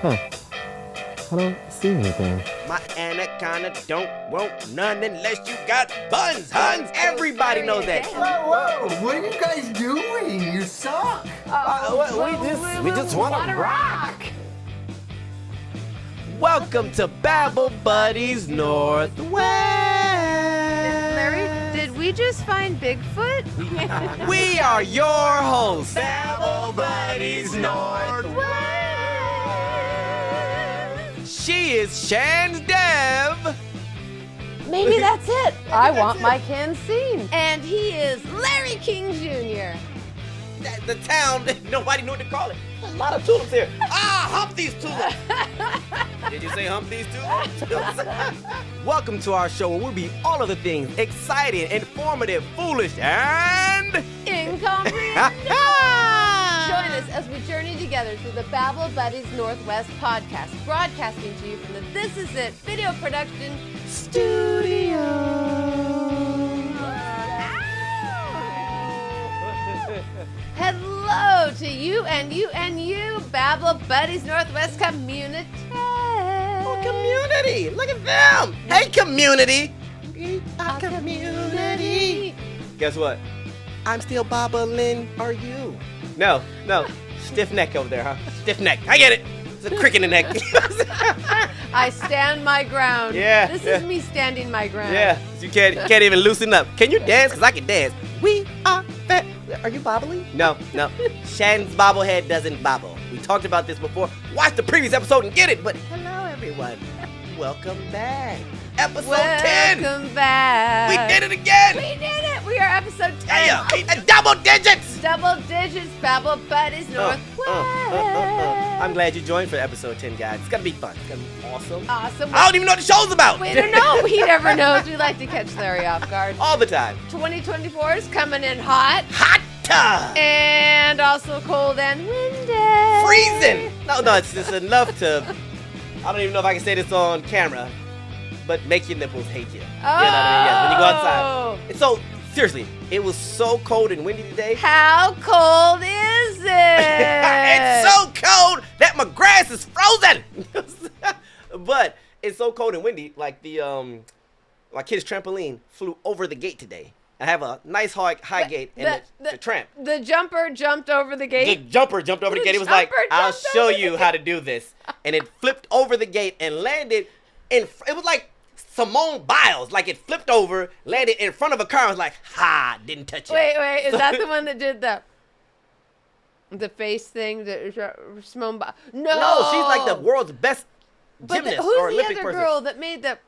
Huh. I don't see anything. My anaconda don't want none unless you got buns, Huns. Everybody knows that. Whoa, what are you guys doing? You suck. We just want to rock. Welcome to Babble Buddies Northwest. Larry, did we just find Bigfoot? We are your hosts, Babble Buddies Northwest. She is Shan's Dev. Maybe that's it. I want my can seen. And he is Larry King Jr. The town, nobody knew what to call it. A lot of tulips here. Hump these tulips. Did you say hump these tulips? Welcome to our show where we'll be all of the things exciting, informative, foolish, and incomprehensible. Join us as we journey together through the Babble Buddies Northwest podcast, broadcasting to you from the This Is It video production studio. Hello to you and you and you, Babble Buddies Northwest community. Oh, community! Look at them! Hey, community! A community. Guess what? I'm still bobbling. Are you? No. Stiff neck over there, huh? Stiff neck. I get it. It's a crick in the neck. I stand my ground. Yeah. This is me standing my ground. Yeah. You can't even loosen up. Can you dance? Because I can dance. We are fat. Are you bobbling? No. Shan's bobblehead doesn't bobble. We talked about this before. Watch the previous episode and get it. But hello, everyone. Welcome back. Episode 10. Welcome back. We did it again. We did it. We are episode 10. Yeah, double digits. Double digits, Babble Buddies Northwest. I'm glad you joined for episode 10, guys. It's going to be fun. It's going to be awesome. Awesome. I don't even know what the show's about. We don't know. He never knows. We like to catch Larry off guard. All the time. 2024 is coming in hot. Hot tub. And also cold and windy. Freezing. No, it's just enough to, I don't even know if I can say this on camera, but make your nipples hate you. Oh. You know what I mean? Yeah, when you go outside. And so, seriously, it was so cold and windy today. How cold is it? It's so cold that my grass is frozen. But it's so cold and windy, like my kid's trampoline flew over the gate today. I have a nice high gate and the tramp. The jumper jumped over the gate? The jumper jumped over the gate. It was like, I'll show you how to do this. And it flipped over the gate and landed it was like Simone Biles. Like it flipped over, landed in front of a car. I was like, didn't touch it. Wait, is that the one that did the face thing? Simone Biles? No, she's like the world's best gymnast or Olympic person. Who's the other girl that made the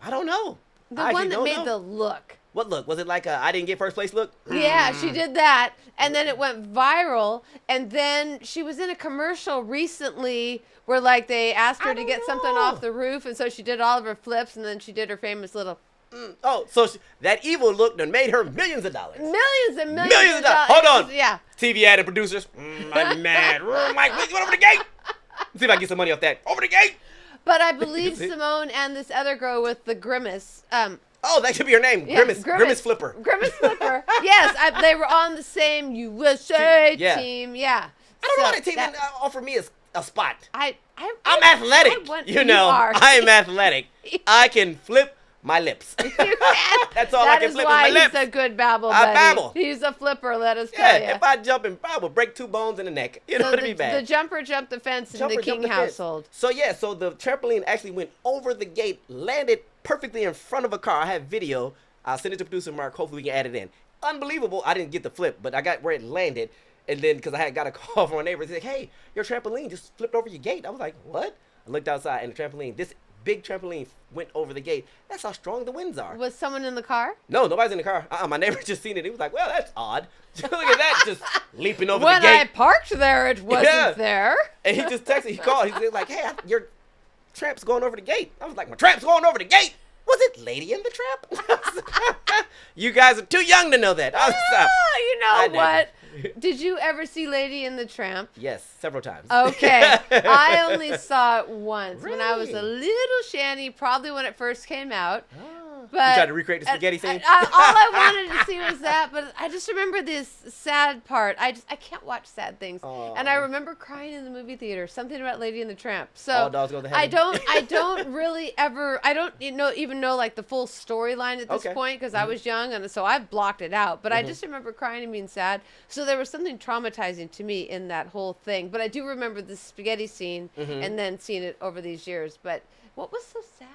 I don't know. The one that made the look. What look? Was it like a I didn't get first place look? Yeah, she did that, and then it went viral, and then she was in a commercial recently where like they asked her to get something off the roof, and so she did all of her flips, and then she did her famous little... So that evil look done made her millions of dollars. Millions and millions of dollars. Hold on. Yeah. TV ad and producers. I'm mad. Mike, wait, over the gate. See if I can get some money off that. Over the gate. But I believe Simone and this other girl with the grimace... that could be her name. Yeah, Grimace Flipper. Grimace Flipper. Yes, they were on the same USA team. Yeah. I don't know why they even offer me a spot. I'm athletic. I am athletic. I can flip my lips. That's all I can flip is my lips. That is why he's a good babble buddy. I babble. He's a flipper, let us tell you. If I jump and babble, break 2 bones in the neck. You know, it'd be bad. The jumper jumped the fence in the King household. So the trampoline actually went over the gate, landed perfectly in front of a car. I have video. I'll send it to producer Mark. Hopefully we can add it in. Unbelievable. I didn't get the flip, but I got where it landed. And then, because I had got a call from a neighbor, he's like, hey, your trampoline just flipped over your gate. I was like, what? I looked outside, and the trampoline, this big trampoline went over the gate. That's how strong the winds are. Was someone in the car? No, nobody's in the car. My neighbor just seen it. He was like, well, that's odd. Look at that, just leaping over the gate. When I parked there, it wasn't there. And he just texted, he called. He was like, hey, your tramp's going over the gate. I was like, my tramp's going over the gate? Was it Lady in the Tramp? You guys are too young to know that. You know what? Did you ever see Lady in the Tramp? Yes, several times. Okay. I only saw it once when I was a little shanty, probably when it first came out. But You tried to recreate the spaghetti scene? all I wanted to see was that, but I just remember this sad part. I can't watch sad things. And I remember crying in the movie theater. Something about Lady and the Tramp. So All dogs go to heaven. I don't really ever. I don't even know like the full storyline at this point because I was young, and so I've blocked it out. But I just remember crying and being sad. So there was something traumatizing to me in that whole thing. But I do remember the spaghetti scene, and then seeing it over these years. But what was so sad?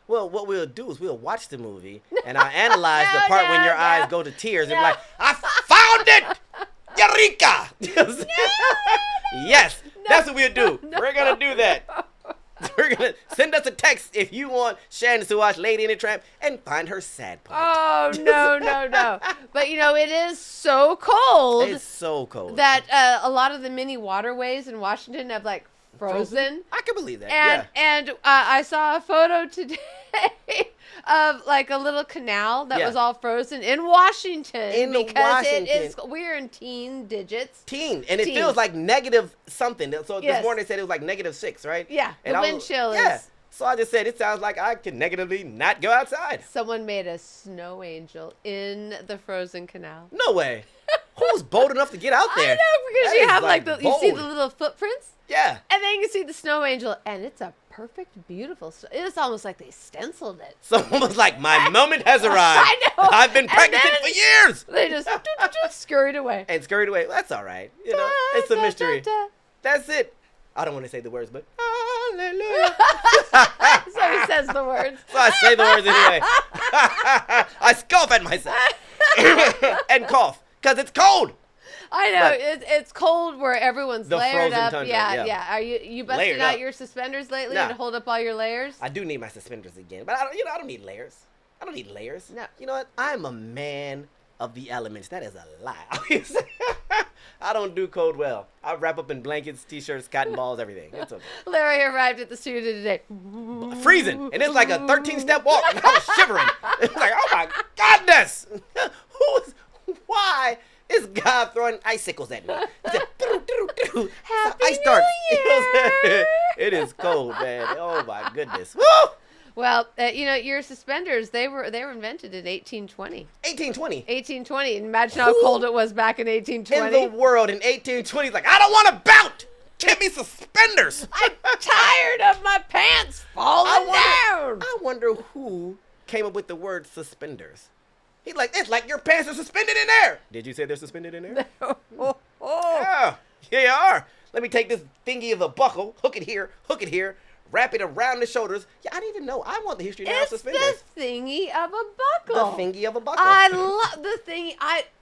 Well, what we'll do is we'll watch the movie, and I'll analyze the part when your eyes go to tears and be like, I found it! Eureka! Yes, that's what we'll do. We're going to do that. We're going to send us a text if you want Shannon to watch Lady and the Tramp and find her sad part. Oh, no. But, it is so cold. It's so cold. That a lot of the mini waterways in Washington have, like, frozen. I can believe that. And I saw a photo today of like a little canal that was all frozen in Washington we're in teen digits. And it feels like negative something. So this morning they said it was like -6, right? Yeah. And the wind chill is. So I just said it sounds like I can negatively not go outside. Someone made a snow angel in the frozen canal. No way. Who's bold enough to get out there? I know, because That you is, have like, you see bold. the little footprints. Yeah. And then you can see the snow angel, and it's a perfect, beautiful. It's almost like they stenciled it. Someone was like, my moment has arrived. I know. I've been practicing for years. They just scurried away. And scurried away. That's all right. It's a mystery. That's it. I don't want to say the words, but hallelujah. So he says the words. So I say the words anyway. I scoff at myself. And cough. Because it's cold. I know. It's cold where everyone's The layered frozen up. tundra, Yeah. Are you busting Layered out up. your suspenders lately Nah. to hold up all your layers? I do need my suspenders again. But I don't need layers. I don't need layers. No. You know what? I'm a man of the elements. That is a lie. I don't do cold well. I wrap up in blankets, t-shirts, cotton balls, everything. It's okay. Larry arrived at the studio today. Freezing. And it's like a 13-step walk. I was shivering. It's like, oh my goodness. Why is God throwing icicles at me? It's like, so Happy ice darts. New Year. It is cold, man. Oh my goodness. Woo! Well, your suspenders, they were invented in 1820. 1820. 1820. Imagine how cold it was back in 1820. In the world in 1820, like, I don't want to bout. Give me suspenders. I'm tired of my pants falling down. I wonder who came up with the word suspenders. He's like, it's like your pants are suspended in there. Did you say they're suspended in there? Yeah, here you are. Let me take this thingy of a buckle, hook it here, wrap it around the shoulders. Yeah, I didn't even know. I want the history now of suspenders. It's the thingy of a buckle. The thingy of a buckle. I love the thingy.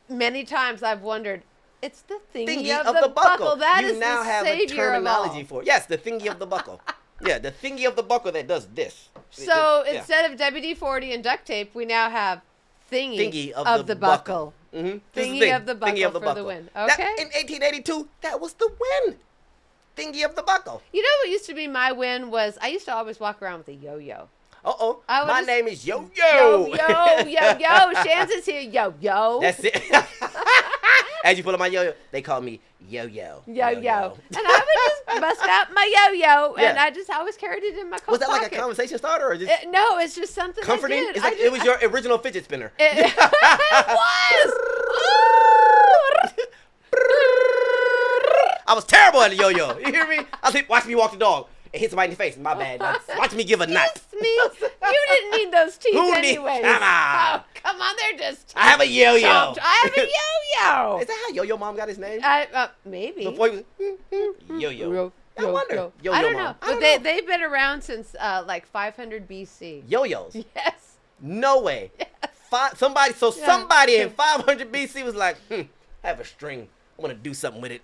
Many times I've wondered, it's the thingy of the buckle. That is you now the have savior a terminology of all. for it. Yes, the thingy of the buckle. Yeah, the thingy of the buckle that does this. So Yeah. instead of WD-40 and duct tape, we now have thingy of the buckle. Mm-hmm. Thingy of the buckle for the win. Okay. In 1882, that was the win. Thingy of the buckle. You know what used to be my win was I used to always walk around with a yo-yo. Uh-oh. I would My just- name is Yo-Yo. Yo. Shans is here. Yo. That's it. As you pull up my yo-yo, they call me Yo-Yo. Yo. And I would just bust out my yo-yo, and Yeah. I just always carried it in my coat Was that pocket. like a conversation starter or just No, it's just something comforting? I did. It's like, it was your original fidget spinner. It was. I was terrible at the yo-yo. You hear me? I was like, watch me walk the dog. It hits somebody in the face. My bad. Watch me give a nut. Me? You didn't need those teeth Who need- anyways. Come on. Oh, come on, they're just. I have a yo-yo. chopped. I have a yo-yo. Is that how Yo-Yo Mom got his name? Maybe. Before he was yo-yo. I wonder. Yo-Yo I don't Mom. know. I don't But know. they've been around since like 500 BC. Yo-yos. Yes. No way. Somebody in 500 BC was like, I have a string. I want to do something with it.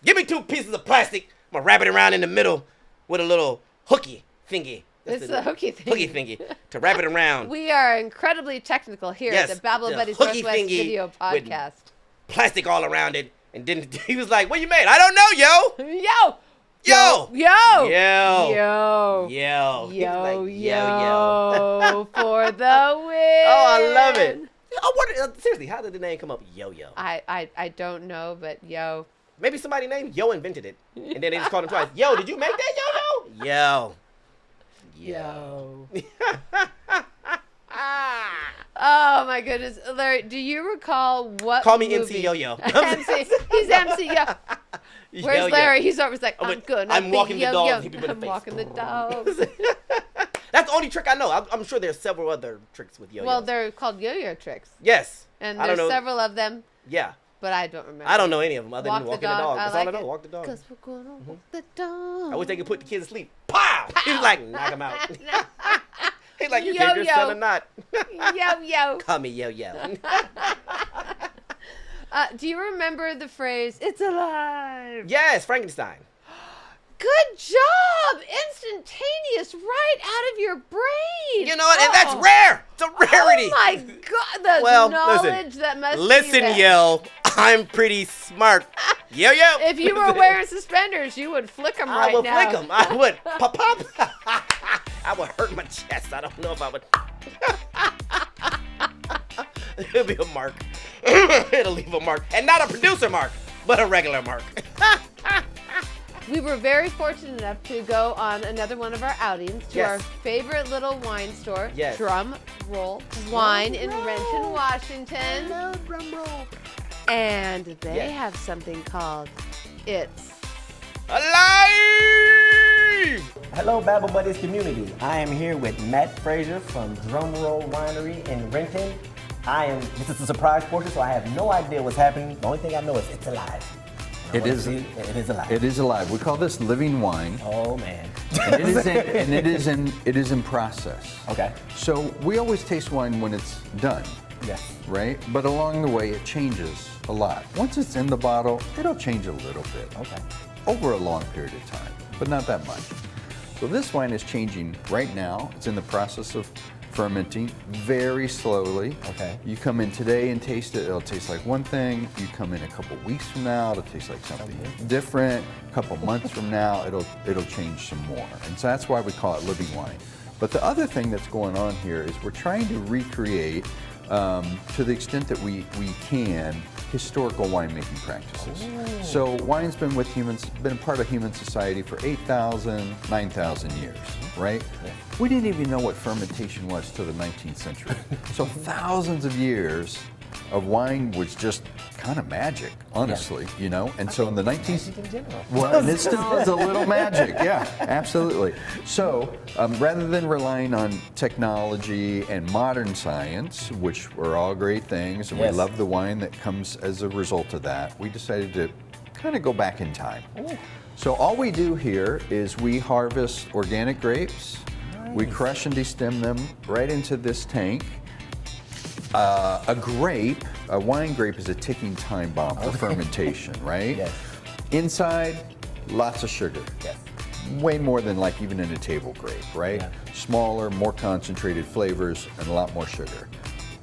Give me 2 pieces of plastic. I'm going to wrap it around in the middle with a little hooky thingy. It's a hooky thingy. Hooky thingy to wrap it around. We are incredibly technical here Yes, at the Babble the Buddies hooky Northwest thingy Video with- Podcast. Plastic all around it. And then he was like, what you made? I don't know, yo. Yo. Yo. Yo. Yo. Yo. He was like, Yo. For the win. Oh, I love it. I wonder, seriously, how did the name come up, Yo-Yo? I don't know, but yo. Maybe somebody named Yo invented it. And then they just called him twice. Yo, did you make that, Yo-Yo? Yo. Yo. Oh my goodness, Larry, do you recall what? Call me movie? MC Yo-Yo. MC, he's MC Yo. Where's Yo-Yo. Larry? He's always like, I'm good. I'm walking the dog. I'm walking the dogs. That's the only trick I know. I'm sure there's several other tricks with yo-yos. Well, they're called yo-yo tricks, yes. and I don't there's know. several of them, Yeah. but I don't remember. I don't know any of them other Walk than the walking the dog. dog. I That's like all I know. it. Walk the dog. Cause we're gonna walk the dog. I wish they could put the kids to sleep. Pow! He's like, knock him out. He's like, you gave your son a knot. Yo-yo. Call me yo-yo. Do you remember the phrase, it's alive? Yes, Frankenstein. Good job! Instantaneous, right out of your brain. You know what? And that's rare. It's a rarity. Oh my God, the Well, knowledge that must be Listen, there. yo. I'm pretty smart. Yo-yo. If you were wearing suspenders, you would flick them right I would now. flick him. I would. Pop, pop. I would hurt my chest. I don't know if I would. It'll be a mark. It'll leave a mark. And not a producer mark, but a regular mark. We were very fortunate enough to go on another one of our outings to Yes. our favorite little wine store, Yes. Drum Roll Wine in Renton, Washington. Drum roll. And they Yeah. have something called It's Alive! Hello, Babble Buddies community. I am here with Matt Frazier from Drumroll Winery in Renton. This is a surprise portion, so I have no idea what's happening. The only thing I know is it's alive. It is. It is alive. It is alive. We call this living wine, Oh man. and it is in process. Okay. So we always taste wine when it's done, Yes. right? But along the way, it changes a lot. Once it's in the bottle, it'll change a little bit Okay. over a long period of time, but not that much. So this wine is changing right now. It's in the process of fermenting very slowly. Okay. You come in today and taste it, it'll taste like one thing. You come in a couple weeks from now, it'll taste like something different. A couple months from now, it'll change some more. And so that's why we call it living wine. But the other thing that's going on here is we're trying to recreate, to the extent that we can, historical winemaking practices. So wine's been with humans, been a part of human society for 8,000, 9,000 years, right? We didn't even know what fermentation was till the 19th century. So thousands of years of wine was just kind of magic, honestly, you know? And so in the 19th... In general. Well, and it still is a little magic, yeah, absolutely. So rather than relying on technology and modern science, which are all great things, and Yes. we love the wine that comes as a result of that, we decided to kind of go back in time. So all we do here is we harvest organic grapes, we crush and destem them right into this tank. A wine grape is a ticking time bomb for fermentation, right? Yes. Inside, lots of sugar. Yes. Way more than like even in a table grape, right? Yeah. Smaller, more concentrated flavors, and a lot more sugar.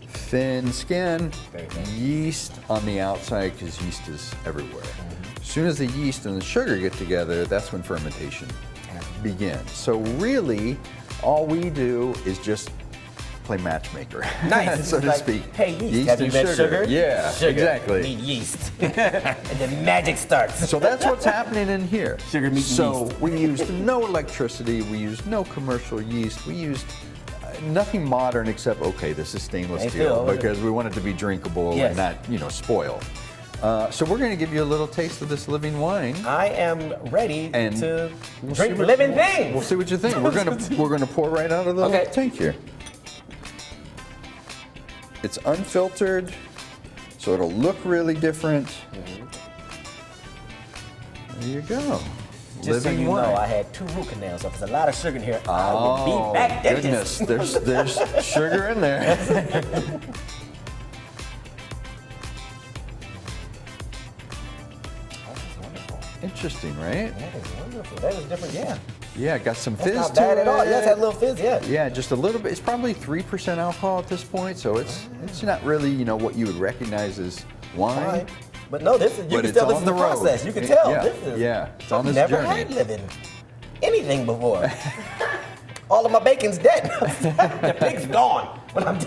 Thin skin, Very thin. yeast on the outside because yeast is everywhere. As soon as the yeast and the sugar get together, that's when fermentation begins. So really, all we do is just play matchmaker, Nice. so It's to like, speak. hey, yeast, have you met sugar? Yeah, Sugar. exactly. Need yeast. And then magic starts. So that's what's happening in here. Sugar meets So yeast. we used no electricity, we used no commercial yeast, we used nothing modern except, okay, this is stainless Hey, steel Phil, because we want it to be drinkable Yes. and not, spoil. So we're going to give you a little taste of this living wine. I am ready And to we'll drink see what- living things. We'll see what you think. We're gonna pour right out of the Okay. tank here. It's unfiltered, so it'll look really different. There you go. Just so living you wine. know, I had 2 root canals, so if there's a lot of sugar in here, I will Oh, be back goodness, dentist. there's sugar in there. Interesting, right? That is wonderful. That is different, yeah. Yeah, got some That's fizz not to bad it. at all. Yes, that little fizz, yeah. Yeah, just a little bit. It's probably 3% alcohol at this point, so it's not really, what you would recognize as wine. Fine. But no, this is, you But can it's tell this on is a the road. process. You can tell. Yeah, This is, yeah, it's on I've this never journey. had living anything before. All of my bacon's dead. The pig's gone. But I'm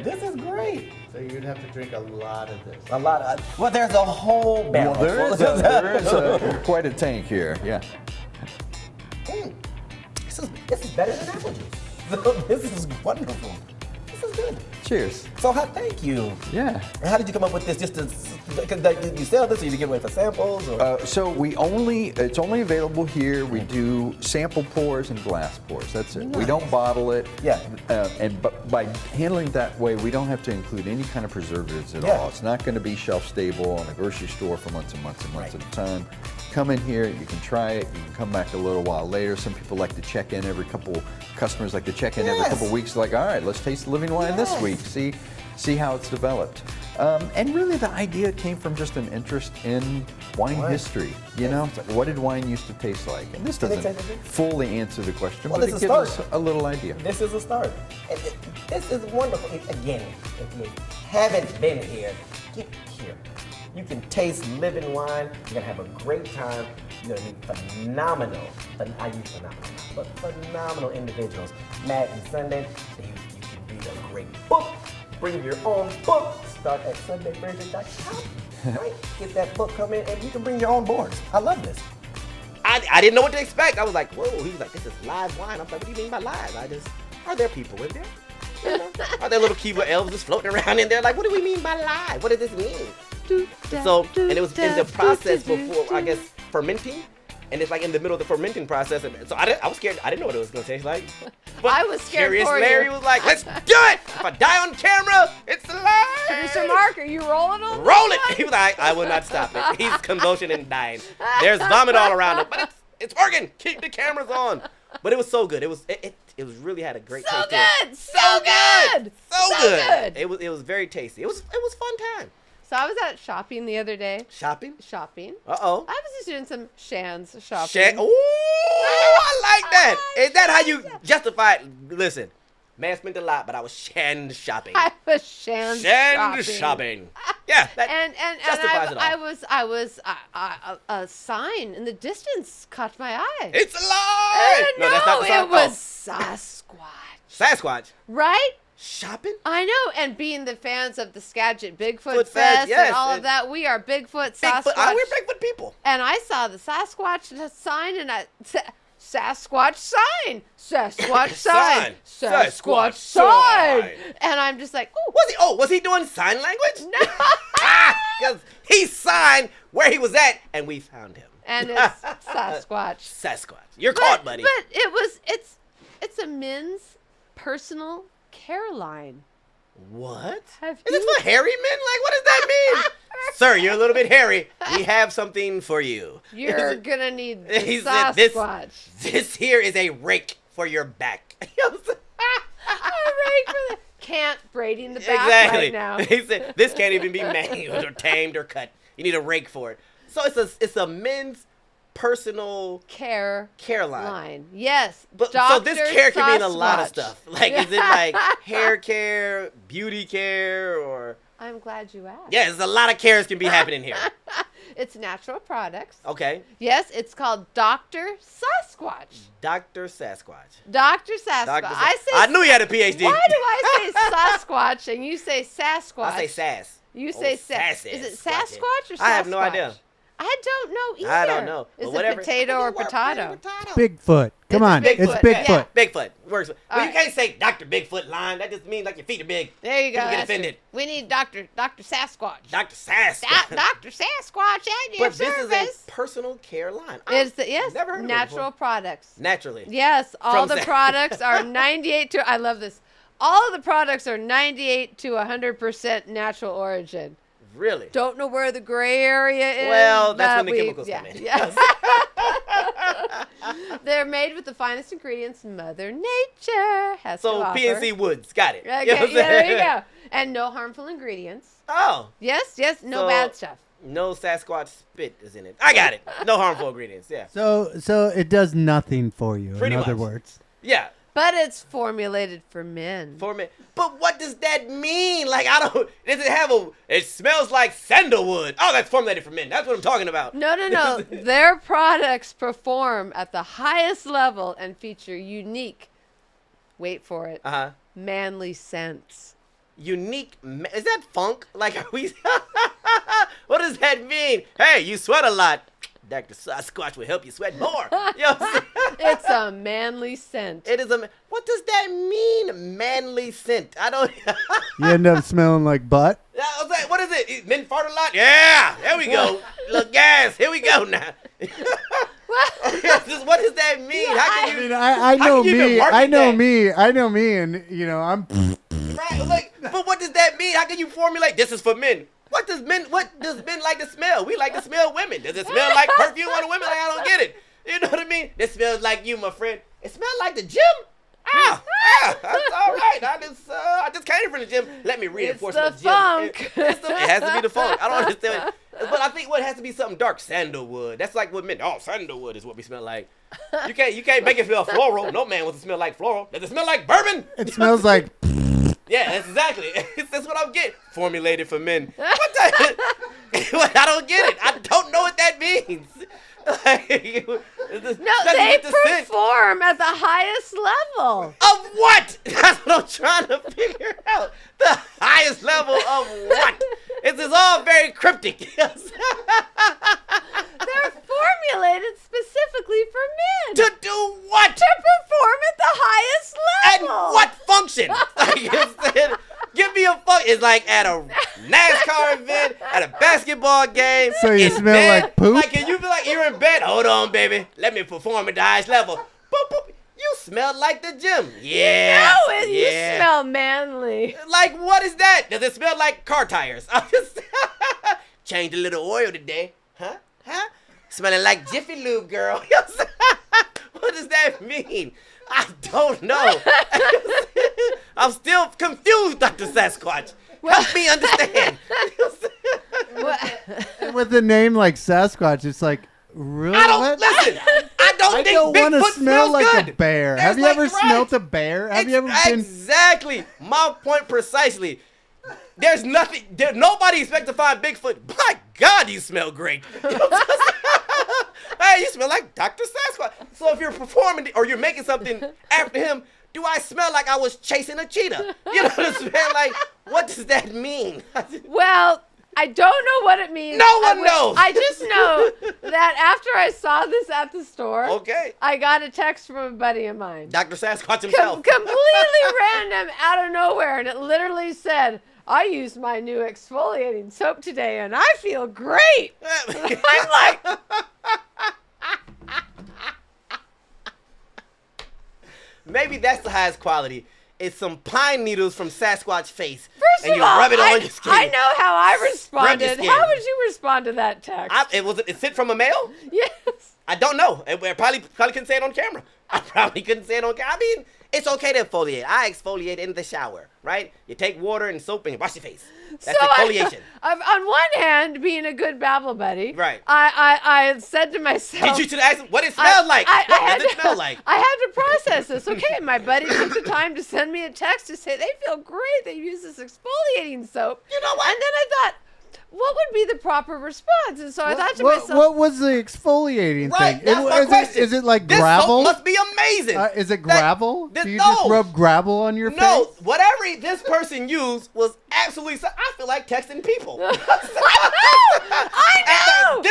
this is great. So you'd have to drink a lot of this. A lot of, well, there's a whole barrel. Well, there is quite a tank here. Yeah. This is better than apple juice. This is wonderful. This is good. Cheers. So, thank you. Yeah. And how did you come up with this? Just because you sell this, or you give away for samples, or? So it's only available here. We do sample pours and glass pours. That's it. We don't bottle it. Yeah. But by handling it that way, we don't have to include any kind of preservatives at all. It's not going to be shelf stable in a grocery store for months and months and months at a time. Come in here, you can try it, you can come back a little while later. Some people like to check in every couple, customers like to check in every couple weeks, like, all right, let's taste the living wine this week, see how it's developed. And really the idea came from just an interest in wine history. You know, it's like, what did wine used to taste like? And this doesn't fully answer the question, but it gives us a little idea. This is a start. And this is wonderful. Again, if you haven't been here, get here. You can taste living wine. You're gonna have a great time. You're gonna meet phenomenal, I use phenomenal, but phenomenal individuals. Matt and Sunday, you can read a great book. Bring your own book. Start at SundayFraser.com. Right? Get that book, come in, and you can bring your own boards. I love this. I didn't know what to expect. I was like, whoa. He was like, this is live wine. I was like, what do you mean by live? Are there people in there? You know, are there little keyboard elves just floating around in there? Like, what do we mean by live? What does this mean? So, and it was in the process before, I guess, fermenting. And it's like in the middle of the fermenting process. And so I was scared. I didn't know what it was going to taste like. But I was scared Curious for Larry you. was like, let's do it. If I die on camera, it's live. Producer Mark, are you rolling on Roll this it. one? He was like, I will not stop it. He's convulsing and dying. There's vomit all around him. But it's working. Keep the cameras on. But it was so good. It was really had a great taste to it. So good. So good. It was very tasty. It was fun time. So I was out shopping the other day. Shopping? I Uh-oh. was just doing some Shan's shopping. Ooh, I like that. Is that how you justify it? Listen, man spent a lot, but I was shopping. I was Shan's shopping. Yeah, that justifies it all. I was a sign in the distance caught my eye. It's alive. No, that's not the sign. It was Sasquatch. Sasquatch. Right? Shopping? I know, and being the fans of the Skagit Bigfoot Foot Fest yes, and all of that, we are Bigfoot, Sasquatch. We're Bigfoot people. And I saw the Sasquatch sign, and Sasquatch sign, Sasquatch sign, Sasquatch sign, and I'm just like, oh. Was he doing sign language? No. Because he signed where he was at, and we found him. And it's Sasquatch. Sasquatch. You're caught, buddy. But it's a men's personal care line. What? Is it for hairy men? Like, what does that mean? Sir, you're a little bit hairy. We have something for you. You're gonna need the He said, Sasquatch. this here is a rake for your back. A rake for the can't braiding the back Exactly. right now. He said, this can't even be mangled or tamed or cut. You need a rake for it. So it's a men's personal care line. Yes. But Dr. so this care can mean a lot of Sasquatch. stuff. Like, is it like hair care, beauty care, or? I'm glad you asked. Yeah, there's a lot of cares can be happening here. It's natural products. Okay. Yes, it's called Dr. Sasquatch. Dr. Sasquatch. Dr. Sasquatch. I knew you had a PhD. Why do I say Sasquatch and you say Sasquatch? I say sass. You say sass. sassy Is it squatch. Sasquatch or Sasquatch? I have no idea. I don't know either. I don't know. Is But it whatever. potato or potato? Bigfoot. Come on. Bigfoot. It's Bigfoot. Yeah. Bigfoot. Works. Well, All you right. can't say Dr. Bigfoot line. That just means like your feet are big. There you go. People get that's offended. it. We need Dr. Sasquatch. Dr. Sass. Dr. Sasquatch at your But this service. is a personal care line. It's yes, never heard of it natural before. products. Naturally. Yes, all From the Sa- products are 98 to I love this. All of the products are 98 to 100% natural origin. Really? Don't know where the gray area is. Well, that's but when the chemicals come in. Yes. They're made with the finest ingredients Mother Nature has to So offer. PNC Woods. Got it. Okay, You know what I'm yeah, there you saying? go. And no harmful ingredients. Oh. Yes, no So- bad stuff. No Sasquatch spit is in it. I got it. No harmful ingredients. Yeah. So it does nothing for you. Pretty in other much. words. Yeah. But it's formulated for men. For me. But what does that mean? Like, I don't. Does it have a. It smells like sandalwood. Oh, that's formulated for men. That's what I'm talking about. No. Their products perform at the highest level and feature unique, wait for it, manly scents. Unique. Is that funk? Like, are we. What does that mean? Hey, you sweat a lot. Dr. Sasquatch will help you sweat more. You know what I'm saying? It's a manly scent. It is a. What does that mean? Manly scent. I don't. You end up smelling like butt. I was like, what is it? Men fart a lot? Yeah. There we go. Look, gas. Here we go now. What does that mean? How I can you? mean, I How know can you even me. market I know that? me. I know me, and you know I'm. Right, like, but what does that mean? How can you formulate this is for men? What does men like to smell? We like to smell women. Does it smell like perfume on a women? Like, I don't get it. You know what I mean? This smells like you, my friend. It smells like the gym. That's all right. I just came from the gym. Let me reinforce my the gym. funk. It has to be the funk. I don't understand it. But I think what has to be something dark, sandalwood. That's like what men. Oh, sandalwood is what we smell like. You can't make it feel floral. No man wants to smell like floral. Does it smell like bourbon? It smells like. Yeah, that's exactly. That's what I'm getting. Formulated for men. What the? I don't get it. I don't know what that means. No, they perform at the highest level. Of what? That's what I'm trying to figure out. The highest level of what? This is all very cryptic. They're formulated specifically for men. To do what? To perform at the highest And level. what function? Like you said, give me a fun. It's like at a NASCAR event, at a basketball game. So you in smell bed. like poop? Like, can you feel like you're in bed? Hold on, baby. Let me perform at the highest level. Boop, boop. You smell like the gym. Yeah. No, you yeah. smell manly. Like, what is that? Does it smell like car tires? I just changed a little oil today. Huh? Smelling like Jiffy Lube, girl. What does that mean? I don't know. I'm still confused, Dr. Sasquatch. Help me understand. With a name like Sasquatch, it's like really. I don't what? listen. I don't I think don't want to Bigfoot smell smells like good. a bear. There's Have you like- ever right. smelt a bear? Have you ever been? Exactly my point precisely. There's nothing. Nobody expects to find Bigfoot. My God, you smell great. Hey, you smell like Dr. Sasquatch. So if you're performing or you're making something after him, do I smell like I was chasing a cheetah? You know what I'm saying? Like, what does that mean? Well, I don't know what it means. No one knows. I just know that after I saw this at the store, Okay. I got a text from a buddy of mine. Dr. Sasquatch himself. Completely random, out of nowhere, and it literally said, I used my new exfoliating soap today, and I feel great. I'm like... Maybe that's the highest quality. It's some pine needles from Sasquatch face. First and of you all, rub it on your skin. I know how I responded. skin. How would you respond to that text? It sent from a mail? Yes. I don't know. I probably couldn't say it on camera. I probably couldn't say it on camera. I mean, it's okay to exfoliate. I exfoliate in the shower, right? You take water and soap and you wash your face. That's exfoliation. On one hand, being a good Babble Buddy, Right. I said to myself... Did you ask him what it smells like? What had does it smell like? I had to process this. Okay, my buddy took the time to send me a text to say they feel great. They use this exfoliating soap. You know what? And then I thought, what would be the proper response? And so I thought to myself... What was the exfoliating Right, thing? that's my question. Is it like This gravel? soap must be amazing. Is it gravel? this- Do you no. just rub gravel on your No, face? whatever this person used was absolutely. I feel like texting people. I know!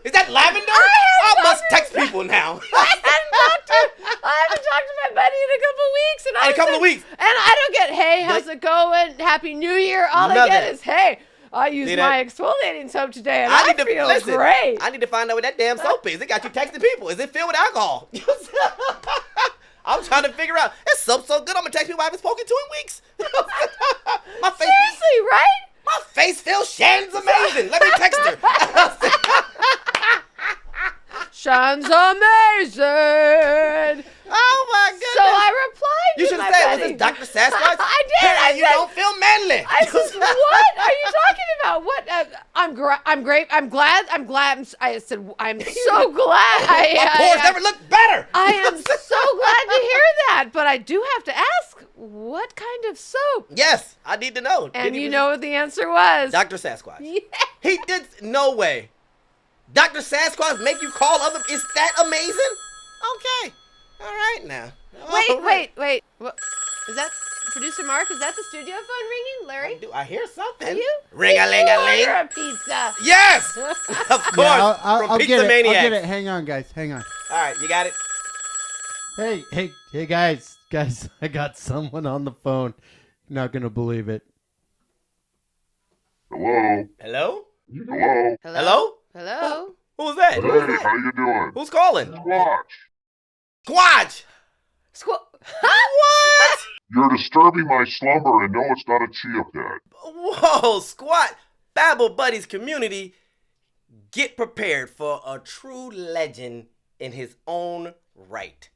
Is that lavender? I must text people now. I haven't talked to my buddy in a couple of weeks. And In a couple of weeks. And I don't get, hey, how's it going? Happy New Year. All I get Nothing. is, hey, I used See my that? exfoliating soap today and I feel listen, great. I need to find out what that damn soap is. It got you texting people. Is it filled with alcohol? I'm trying to figure out. This soap's so good. I'm gonna text people I haven't spoken to in weeks. My face. Seriously, right? My face feels Shannon's amazing. Let me text her. Sean's amazing. Oh my goodness. So I replied You to should my have said, buddy. was this Dr. Sasquatch? I did. Hey, I you said- don't feel manly. I said, what are you talking about? What? I'm great. I'm glad. I said, I'm so glad. My pores never looked better. I am so glad to hear that. But I do have to ask, what kind of soap? Yes, I need to know. And you know what the answer was. Dr. Sasquatch. Yeah. He did. No way. Dr. Sasquatch make you call other. Is that amazing? Okay. All right now. All right. Wait. What? Is that producer Mark? Is that the studio phone ringing, Larry? Do I hear something? Are you? Ring-a-ling-a-ling. Order a pizza. Yes. Of course. Yeah, from I'll Pizza get it. Maniacs. I'll get it. Hang on, guys. Hang on. All right, you got it. Hey, guys, I got someone on the phone. You're not gonna believe it. Hello? Hello? Hello? Hello? Hello? Who's that? Hey, how you doing? Who's calling? Watch. Squatch! What? You're disturbing my slumber and no, it's not a chia pet. Whoa, Squat! Babble Buddies community, get prepared for a true legend in his own right.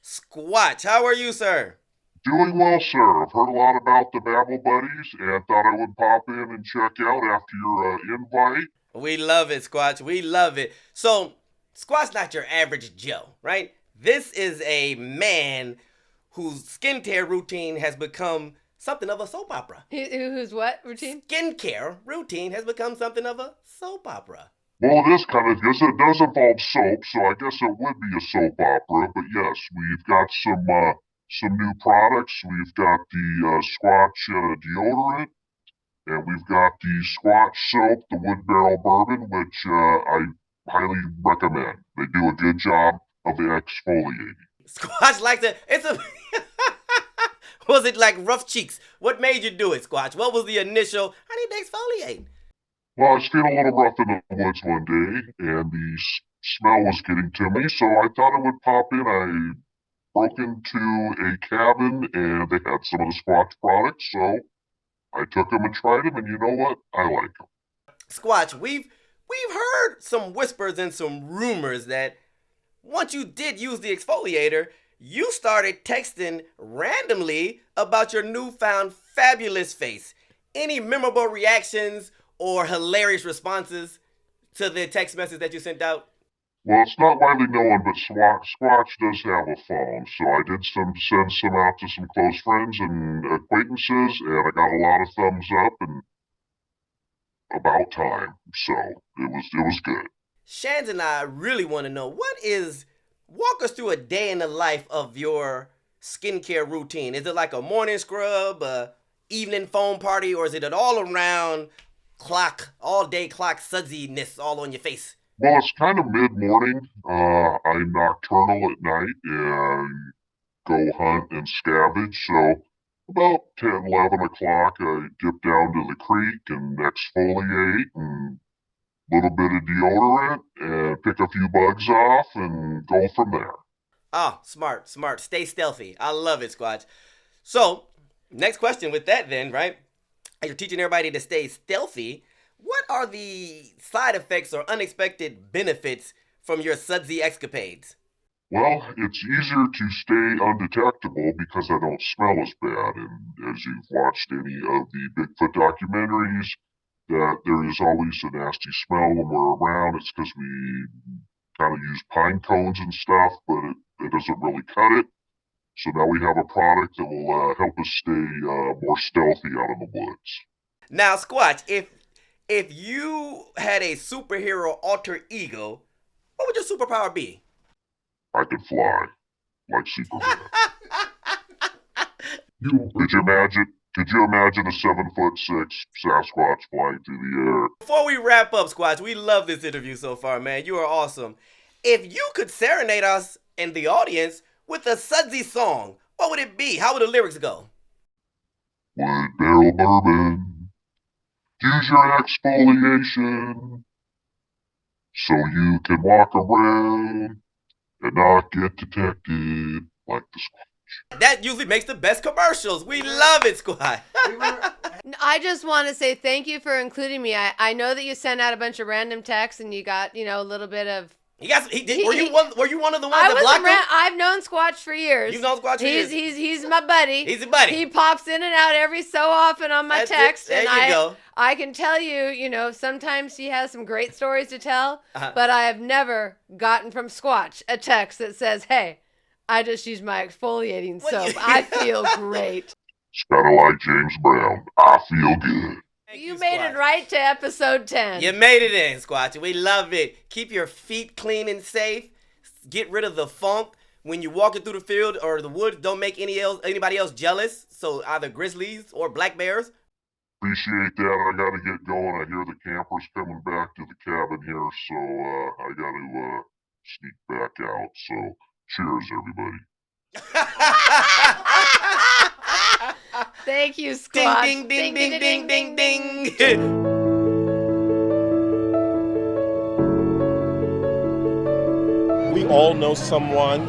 Squatch, how are you, sir? Doing well, sir. I've heard a lot about the Babble Buddies and thought I would pop in and check out after your invite. We love it, Squatch. We love it. So, Squat's not your average Joe, right? This is a man whose skincare routine has become something of a soap opera. Who's what routine? Skincare routine has become something of a soap opera. Well, it is kind of, yes, it does involve soap, so I guess it would be a soap opera, but yes, we've got some new products. We've got the Squatch deodorant, and we've got the Squatch soap, the wood barrel bourbon, which I highly recommend. They do a good job of exfoliating. Squatch likes it. It's a. Was it like rough cheeks? What made you do it, Squatch? What was the initial? I need to exfoliate. Well, I was feeling a little rough in the woods one day, and the smell was getting to me, so I thought I would pop in. I broke into a cabin, and they had some of the Squatch products, so I took them and tried them, and you know what? I like them. Squatch, we've heard some whispers and some rumors that once you did use the exfoliator, you started texting randomly about your newfound fabulous face. Any memorable reactions or hilarious responses to the text message that you sent out? Well, it's not widely known, but Squatch does have a phone, so I did send some out to some close friends and acquaintances, and I got a lot of thumbs up, and about time, so it was good. Shans and I really want to know walk us through a day in the life of your skincare routine. Is it like a morning scrub, a evening foam party, or is it an all-around all day clock sudsiness all on your face? Well, it's kind of mid-morning. I'm nocturnal at night and go hunt and scavenge, so about 10, 11 o'clock, I dip down to the creek and exfoliate and a little bit of deodorant and pick a few bugs off and go from there. Oh, smart. Stay stealthy. I love it, Squatch. So, next question with that then, right? As you're teaching everybody to stay stealthy, what are the side effects or unexpected benefits from your sudsy escapades? Well, it's easier to stay undetectable because I don't smell as bad. And as you've watched any of the Bigfoot documentaries, that there is always a nasty smell when we're around. It's because we kind of use pine cones and stuff, but it doesn't really cut it. So now we have a product that will help us stay more stealthy out in the woods. Now, Squatch, if you had a superhero alter ego, what would your superpower be? I could fly like Superman. Could you imagine a 7'6" Sasquatch flying through the air? Before we wrap up, Squatch, we love this interview so far, man. You are awesome. If you could serenade us and the audience with a sudsy song, what would it be? How would the lyrics go? Wood barrel bourbon, use your exfoliation so you can walk around and not get detected like the Squatch. That usually makes the best commercials. We love it, Squatch. I just want to say thank you for including me. I know that you sent out a bunch of random texts and you got, a little bit of... Were you one of the ones I that blocked him? I've known Squatch for years. You've known Squatch for years? He's my buddy. He's a buddy. He pops in and out every so often on my text. There and you go. I can tell you, sometimes he has some great stories to tell, but I have never gotten from Squatch a text that says, hey, I just used my exfoliating soap. I feel great. It's kind of like James Brown. I feel good. You made it right to episode 10. You made it in, Squatch. We love it. Keep your feet clean and safe. Get rid of the funk. When you're walking through the field or the woods, don't make anybody else jealous. So either grizzlies or black bears. Appreciate that. I got to get going. I hear the campers coming back to the cabin here, so I got to sneak back out. So cheers, everybody. Thank you, Squatch. Ding, ding, ding, ding, ding, ding, ding. We all know someone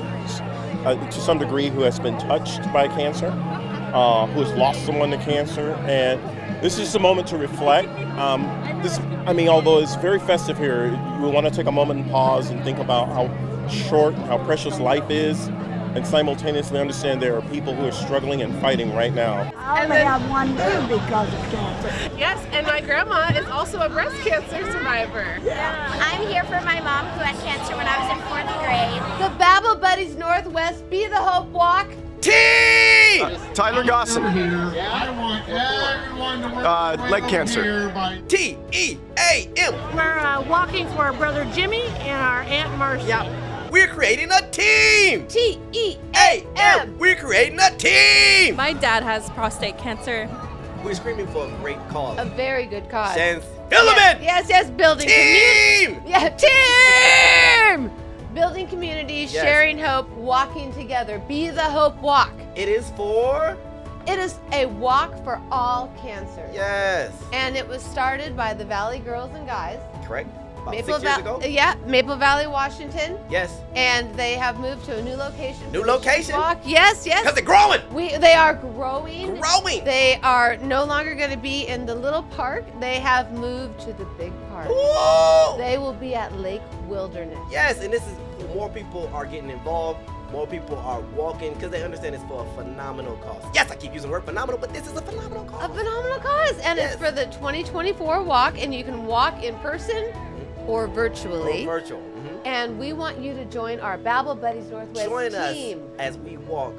to some degree who has been touched by cancer, who has lost someone to cancer, and this is a moment to reflect. Although it's very festive here, we want to take a moment and pause and think about how short, how precious life is, and simultaneously understand there are people who are struggling and fighting right now. I only have one too because of cancer. Yes, and my grandma is also a breast cancer survivor. I'm here for my mom who had cancer when I was in 4th grade. The Babble Buddies Northwest Be the Hope Walk. Team! Tyler Gosson. Leg cancer. T-E-A-M. We're walking for our brother Jimmy and our Aunt Marcy. Yep. We're creating a team. T-E-A-M. We're creating a team. My dad has prostate cancer. We're screaming for a great cause. A very good cause. Sans filament. Yes, building Team. community. Yeah, team. Building community, Yes. sharing hope, walking together. Be the Hope Walk. It is for. It is a walk for all cancers. Yes. And it was started by the Valley Girls and Guys. Correct. About 6 years ago. Yeah, Maple Valley, Washington. Yes. And they have moved to a new location. New for the location? Walk. Yes. Because they're growing. They are growing. Growing. They are no longer going to be in the little park. They have moved to the big park. Whoa. They will be at Lake Wilderness. Yes, and this is more people are getting involved. More people are walking because they understand it's for a phenomenal cause. Yes, I keep using the word phenomenal, but this is a phenomenal cause. A phenomenal cause. And Yes. it's for the 2024 walk, and you can walk in person or virtually. Or virtual. Mm-hmm. And we want you to join our Babble Buddies Northwest Join team. us as we walk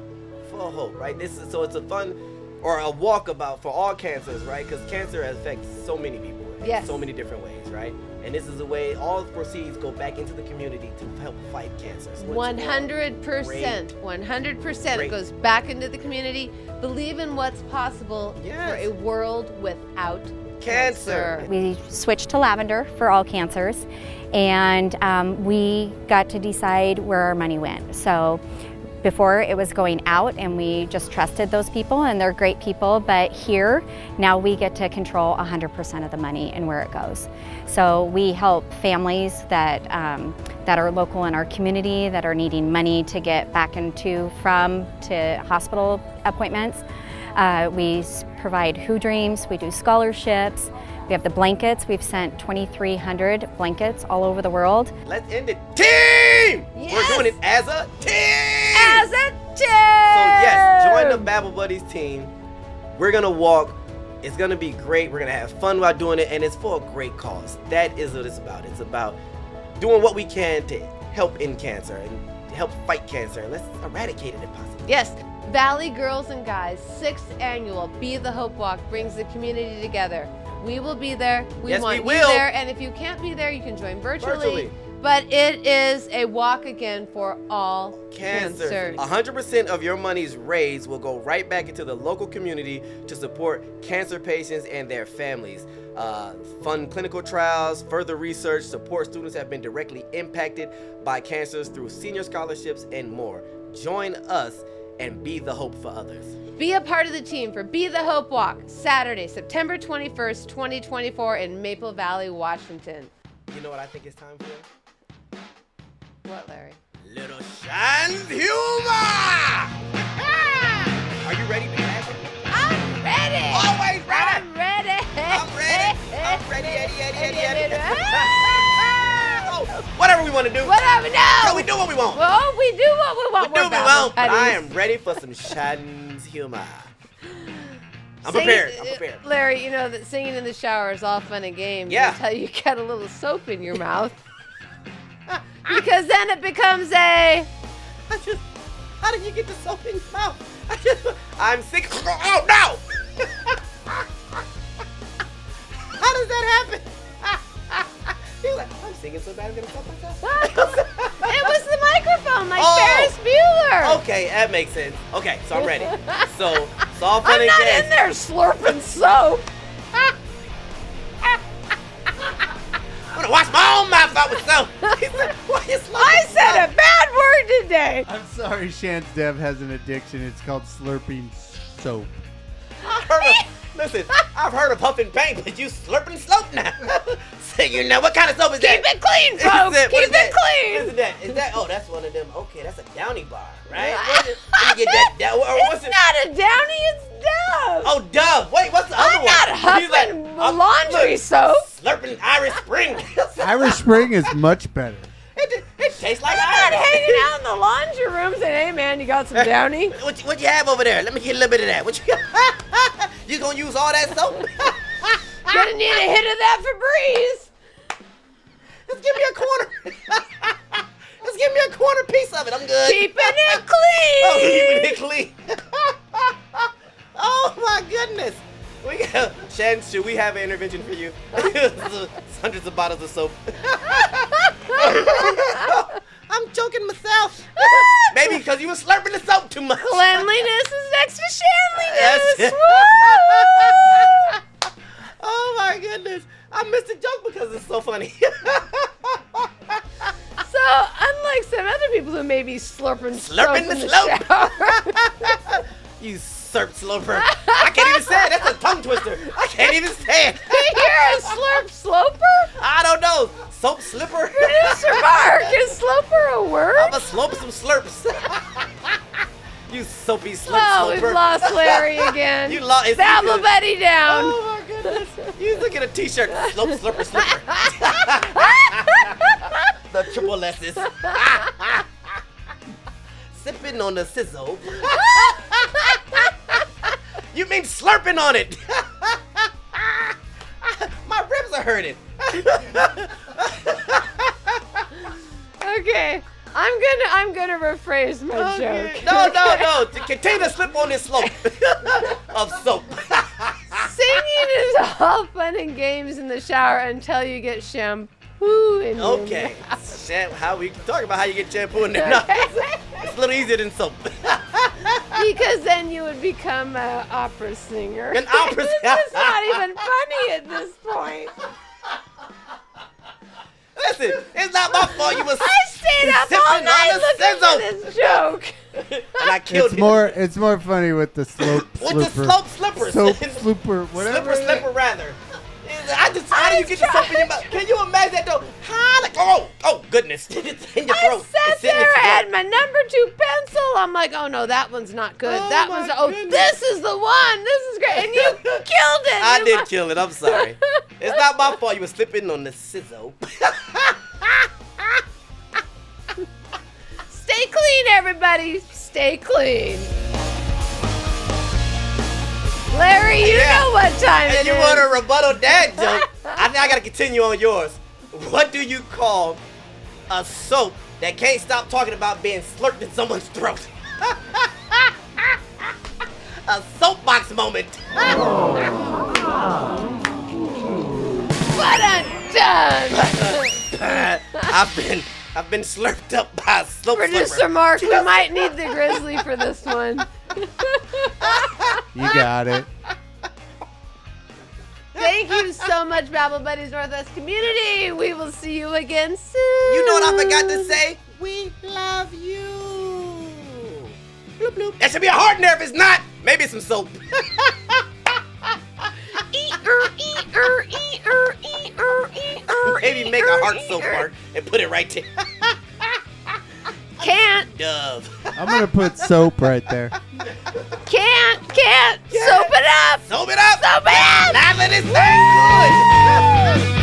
for hope, right? It's a fun or a walk about for all cancers, right? Because cancer affects so many people in Yes. so many different ways, right? And this is a way all the proceeds go back into the community to help fight cancer. So it's 100%. 100%. Great. It goes back into the community. Believe in what's possible Yes. for a world without Cancer. We switched to lavender for all cancers, and we got to decide where our money went. So before it was going out, and we just trusted those people, and they're great people, but here, now we get to control 100% of the money and where it goes. So we help families that are local in our community that are needing money to get back to hospital appointments. We provide Who Dreams, we do scholarships, we have the blankets. We've sent 2,300 blankets all over the world. Let's end it. Team! Yes. We're doing it as a team! As a team! So yes, join the Babble Buddies team. We're gonna walk. It's gonna be great. We're gonna have fun while doing it, and it's for a great cause. That is what it's about. It's about doing what we can to help end cancer and help fight cancer, and let's eradicate it if possible. Yes, Valley Girls and Guys 6th annual Be the Hope Walk brings the community together. We will be there. Yes, want we you will. there, and if you can't be there, you can join virtually. Virtually. But it is a walk again for all cancers. 100% of your monies raised will go right back into the local community to support cancer patients and their families. Fund clinical trials, further research, support students who have been directly impacted by cancers through senior scholarships, and more. Join us and be the hope for others. Be a part of the team for Be the Hope Walk, Saturday, September 21st, 2024 in Maple Valley, Washington. You know what I think it's time for? What, Larry? Little Shan's humor! Are you ready to ask it? I'm ready! Always ready! I'm ready! I'm ready, Eddie. Oh, whatever we want to do. Whatever, no! So we do what we want. Well, we do what we want. We do what we want. But Buddies. I am ready for some Shan's humor. I'm prepared. Larry, you know that singing in the shower is all fun and games Yeah. until you get a little soap in your mouth. Because then it becomes a... How did you get the soap in your mouth? I'm sick. Oh, no! How does that happen? He's like, I'm singing so bad I'm going to soap myself. It was the microphone, like Oh. Ferris Bueller. Okay, that makes sense. Okay, so I'm ready. So it's all fun I'm and not games. in there slurping soap. I'm gonna wash my own mouth out with soap. He said, "Why you slurping I said soap?" a bad word today. I'm sorry, Shan's Dev has an addiction. It's called slurping soap. Listen, I've heard of huffing paint, but you slurping soap now. So you know what kind of soap is that? Keep it clean, folks. Keep it clean. Is that? Oh, that's one of them. Okay, that's a Downy bar, right? Let me get that. It's not a Downy. It's Dove. Oh, Dove. Wait, what's the other one? I'm not huffing laundry soap. Slurping Irish Spring. Irish Spring is much better. It tastes like I'm Irish. not hanging out in the laundry room saying, "Hey, man, you got some Downy?" What you have over there? Let me get a little bit of that. What you gonna use all that soap? Gonna need a hit of that Febreze. Just give me a corner. Just give me a corner piece of it. I'm good. Keeping it clean. Oh, keeping it clean. Oh my goodness. Shan, should we have an intervention for you? Hundreds of bottles of soap. I'm choking myself. Maybe because you were slurping the soap too much. Cleanliness is next to Shanliness. Yes. Woo! Oh my goodness. I missed the joke because it's so funny. So, unlike some other people who may be slurping soap in the slope. shower, You slurp sloper. I can't even say it. That's a tongue twister. I can't even say it. you're a slurp sloper? I don't know. Soap slipper. Producer Mark, is sloper a word? I'm a slope some slurps. You soapy slurp Oh, sloper. we've lost Larry again. You lost. Babble Buddy down. Oh my goodness. You look at a t-shirt. Slope slurper slipper. The triple S's. Sipping on the sizzle. You mean slurping on it? My ribs are hurting. Okay, I'm gonna rephrase my joke. No. Continue to slip on this slope of soap. Singing is all fun and games in the shower until you get shampoo in your Okay. mouth. How we talk about how you get shampoo in there. No, it's a little easier than soap. Because then you would become an opera singer. An opera singer. It's not even funny at this point. Listen, it's not my fault you was I stayed up all night looking for this joke. And I killed It's more funny with the slope With slurper. the slope slippers. Soap slipper, whatever. Slipper rather. How do you get the soap in your mouth? Can you imagine that though? Oh goodness. It's in your throat. I sat there, I had my number 2 pencil. I'm like, oh no, that one's not good. That one's, this is the one. This is great. And you killed it. I did kill it. I'm sorry. It's not my fault you were slipping on the sizzle. Stay clean, everybody. Stay clean. Larry, you know what time it is. You want a rebuttal dad joke? I think I gotta continue on yours. What do you call a soap that can't stop talking about being slurped in someone's throat? A soapbox moment. What a done. I've been slurped up by a soap Producer slurper. Mark, we might need the grizzly for this one. You got it. Thank you so much, Babble Buddies Northwest community. We will see you again soon. You know what I forgot to say? We love you. Bloop, bloop. That should be a heart in there. If it's not, maybe some soap. Maybe make a heart soap part and put it right there. Can't. Dove. I'm gonna put soap right there. Can't. Soap it up. Soap it up. Soap it up. Now let it stay good.